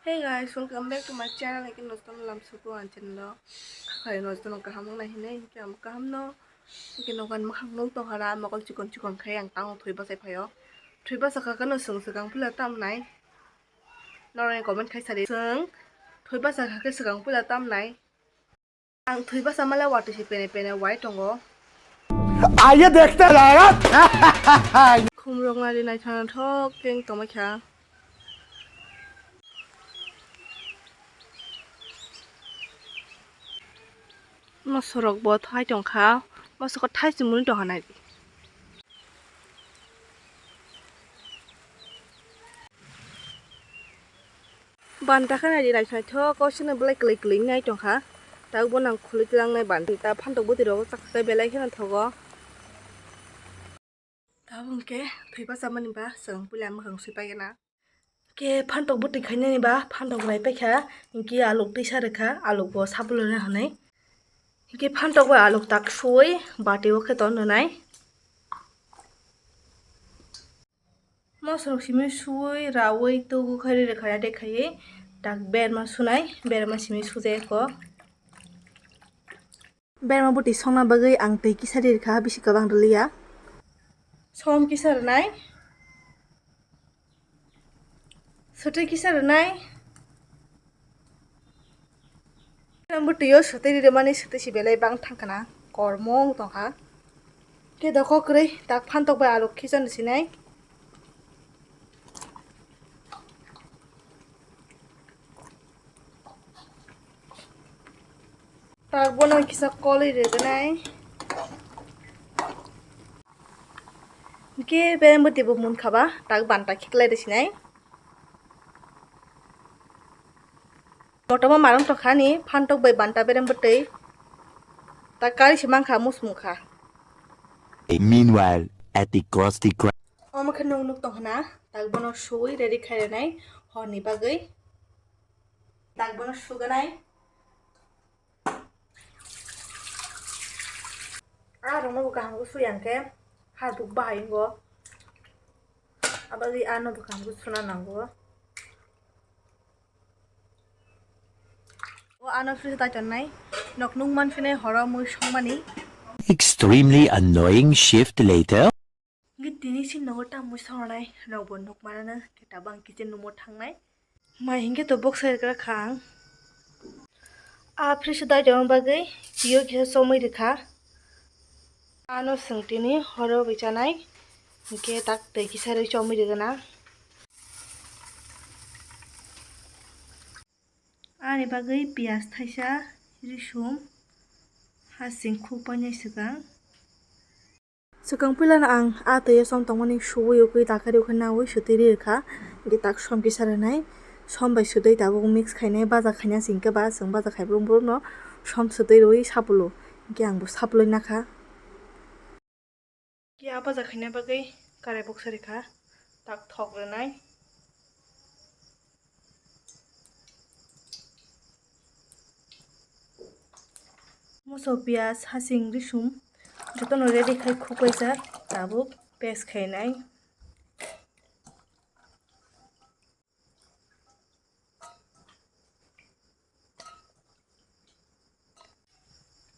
Hey guys, welcome back to my channel. Again, nostam lam suku an channel. Kakak nostam ang kaham na hinay, kaya kaham no. Kinokan makang nung tong hara makol chikon kaya ang tang thui ba sai phayo. Thui ba sa kakak no sung segang pula tam nai. Norai comment khai sari sung. Thui ba sa kakak segang pula tam nai. Ang thui ba sa mala watu si pene white tongo. आइए देखते रहेगा Khumrong na din ay thang thok keng tong kya. Masorok bo thai tong kha. Masokot thai simun tong hanai. Banta kan ada di sana tuh, kau sini boleh klik ngai dong ha. Tahu bonang kulit lang ngai banta, tapi pantok buat itu, tak saya belai kan tuh go. Tahu mungkin, tapi pas sama nih bah, serang pulang makan supaya kena. Ke pantok buat ikannya nih bah, pantok ngai peka, ini aluk di sana kah, aluk bos sabulnya hanai. Ini pantok bah aluk tak suai, bati oke ton nai. Mas serang sini suai, rawai tuh kari rekaya dekai. Tak ber masunai, ber masih sujai ko. Ber ma buti songna bagai ang tei kisah dir kah bisi kabang delia. Som kisah renai. Sote kisah renai. Ber buti yo sote dir mani sote si belai bang thangkana kormong tong ha. Ke dako kre tak phantok ba aluk khisan sinai. Tak bonang kisah koli dir denai. Ke ber buti bu mun khaba tak banta khiklai desinai. Motoma marang to khani phantok bai banta berem butei ta kari simang kha musmung kha. Meanwhile, at the crusty ground. Oma kha nung nuk tong hana tak bono sui ready khai nai honi bagai tak bono suganai rong no buka hamgu suyang ke har buk bahai go abagi ano buka hamgu suna nango o ano fri ta channai nok nung man fine horo mui songmani Extremely annoying shift later. Gitini si nogota mui songnai nok bon nok marana kita bang kitchen numo thangnai mai hinge to box sai kra khang a fri ta jong bagai tiyo khe somai rekha ano sengtini horo bichanai ke tak tei kisare chomi degana ani bagai pias thaisa risum hasing khupanya sekang pilan ang ate som tongmani suwi ukui takari ukhna ui sutiri rekha ge tak som kisare nai som bai sudai tabuk mix khainai baja khaina singke ba sing baja khaibrung brum no som sudai roi sapulo ge angbo sapuloi nakha ge baja khaina bagai karai box rekha tak thok renai moso pias hasing risum jotono ready khai khupaijak tabuk paste khainai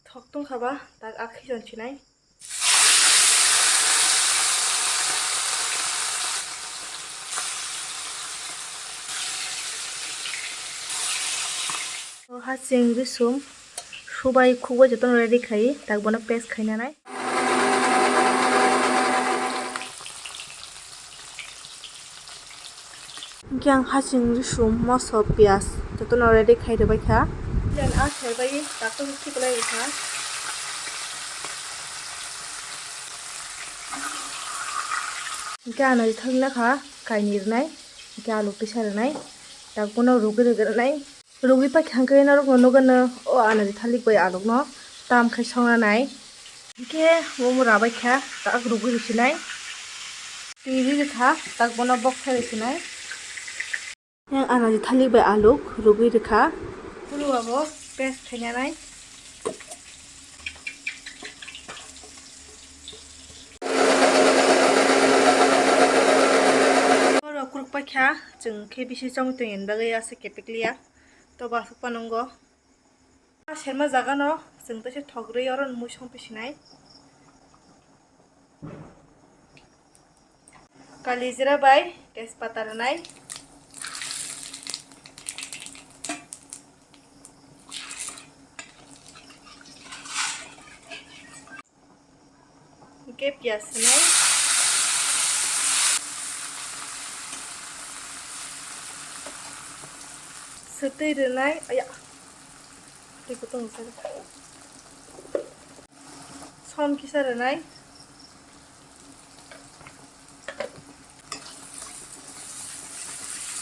thok tong khaba tak akhi jon chinai hasing risum subai khugbai jotono ready khai tak bono paste khainanai Yang hasing risum moso pias jotono ready khai debai kha jan a serbai tak to khiklai kha Gana thangna kha kainirnai galu pisarnai tak bono rugi rugi pa khangkai na rok no gana o ana di thalik bai alok no tam khai songna nai ke momo rabai kha tak rugi risinai tiri kha tak bono box thai risinai yang ana di thalik bai alok rugi kha pulu abo paste khaina nai kuruk pa kya jeng ke bisi jong tu yen bagai ase kepeklia to ba su panongo sherma jaga no jeng to se thogrei oron mui song pisinai kali jira bai tejpata ranai ke pias nai setei renai aya tei ko tong sa som kisa renai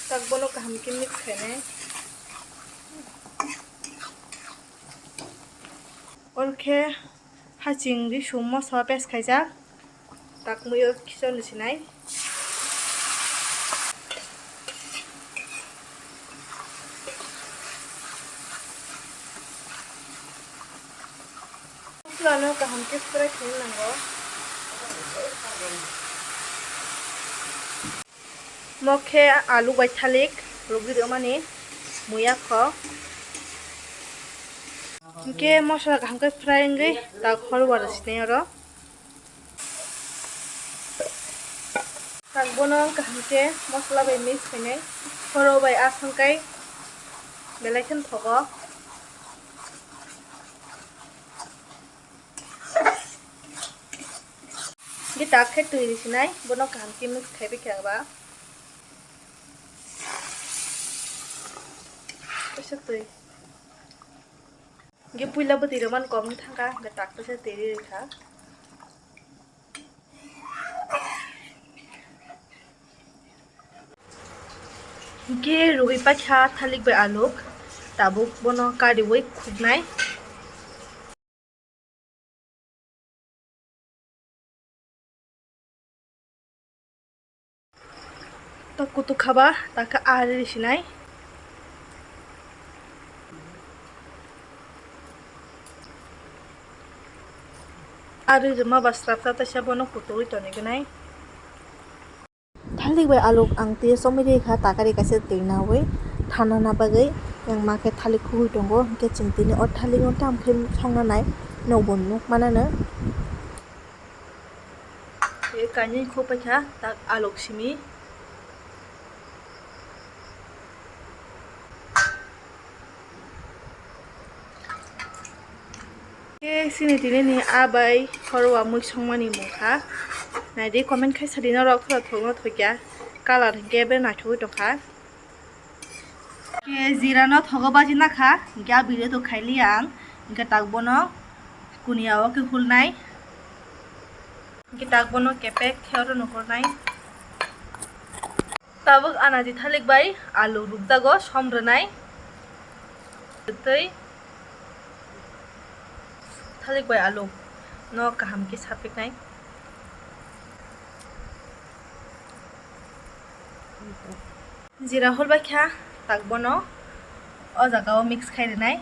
tak bono kaham ke mix khaine orkhe haching ri sumo so pes khaija tak muyo kison sinai Lano kaham ke fry khain nango mokhe alu bai thalik rugi do mani muya kho ke mosla kaham ke fry ngai ta Horowa sine oro tak bono kaham ke mosla bai mix khaine Horowa bai asang kai belai khen thogo ge tak khe tui sinai bono kaham ke mix khai be khaba tui ge puila bati roman kom thanga ge tak to se teri rekha ge rugi pakha thalik bai aluk tabuk bono kari wai khubnai to kutu khaba taka ari sinai ari jema basrapta ta sabono kutui toni gnai thalik bai aluk angte somiri kha takari kaise teina wai thana na bagai yang ma ke thalik khui tongo ke chingtini o thalik no tam khe songna nai no bon nuk manana e kani khopai kha tak aluk simi ke sini tini ni abai Horowa mui songmani mukha nai comment khai sadina rok thora thongno thokya color ke be na thui tokha ke jira no thogo baji na kha gya bire to khaili ang ke tak bono kunia o ke hulnai ke tak bono kepek khero nokornai tabuk anaji thalik bai alu rukjago somrnai tei thalik bai alu no kaham ke sapiknai jira holbai kha tak bono o jaga o mix khai renai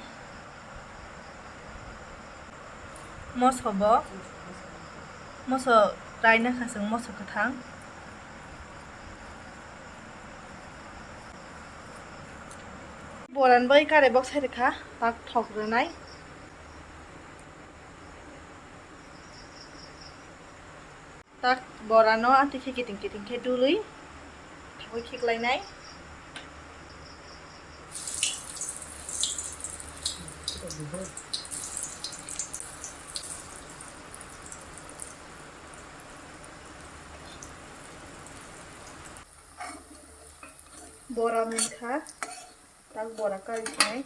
mosobo moso raina khasang moso kathang boran bai kare box sai rekha tak thok renai tak borano anti kiting khe dului thoi khiklainai bora munkha tak bora kari nai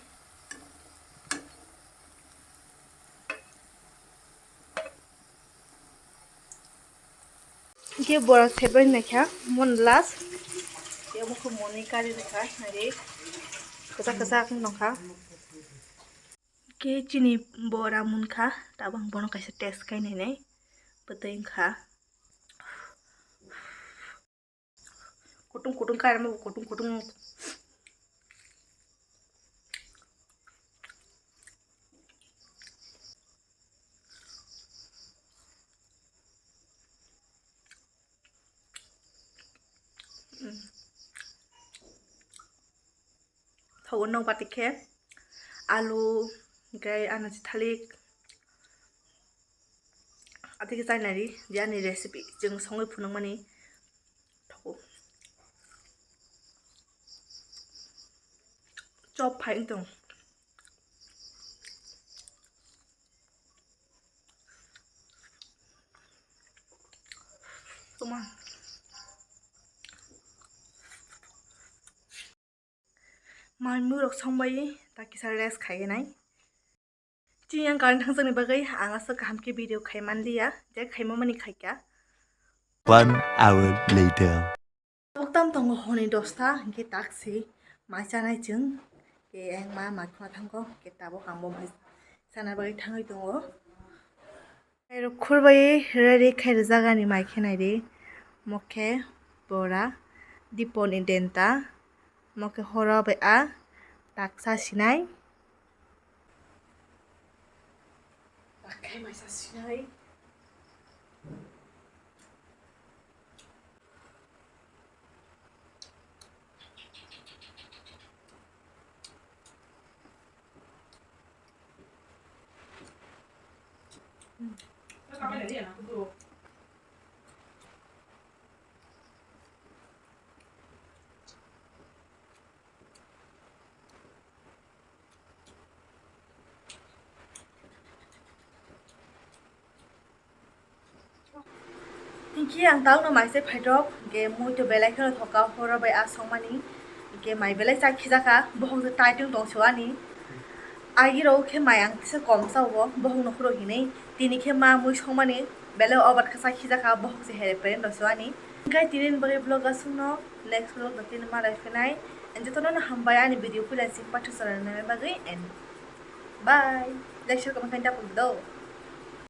ke bora thebai nakha mon las ke mo moni kari rekha nare kasa nongkha ke chini bora munkha tabang bono kaisa test kai nai patai kha kutung kari mo kutung थाव नौ बाटिखे आलु ओमफ्राय आनासे थालिर आथिखे जायनारि यानि recipe जों सङै फुनं मानि थाव चप फाइन दं Toma. Malmu rok songbai taki sa res khai nai. Chi yang kan thang sang ni bagai anga sa kaham ke video khai man liya je khai ma mani khai kya. 1 hour later. Oktam tong honi dosta ke taksi mai cha nai chung ke ang ma khwa thang ko ke tabo kang bo mai sana bagai thangai tongo. Ero khurbai ready khai jaga ni mai khenai ri moke bora dipon identa moke horowa a taksa sinai takai mai sa sinai Tingki ang tahu na mai se phaidrok ke mui to belai khano thoka horowa a songmani ke mai belai sa khizaka bohong se taitung dong soani agi ro ke mai ang se kom sawo bohong no khuro hinei tini ke ma mui songmani belai obat khasa khizaka bohong se here pren do soani kai tinin bagai vlog asuno next vlog do tin ma lai phenai and jotonono hambai ani video pula sing pathu sarana bagai and bye lecture ko kan ta do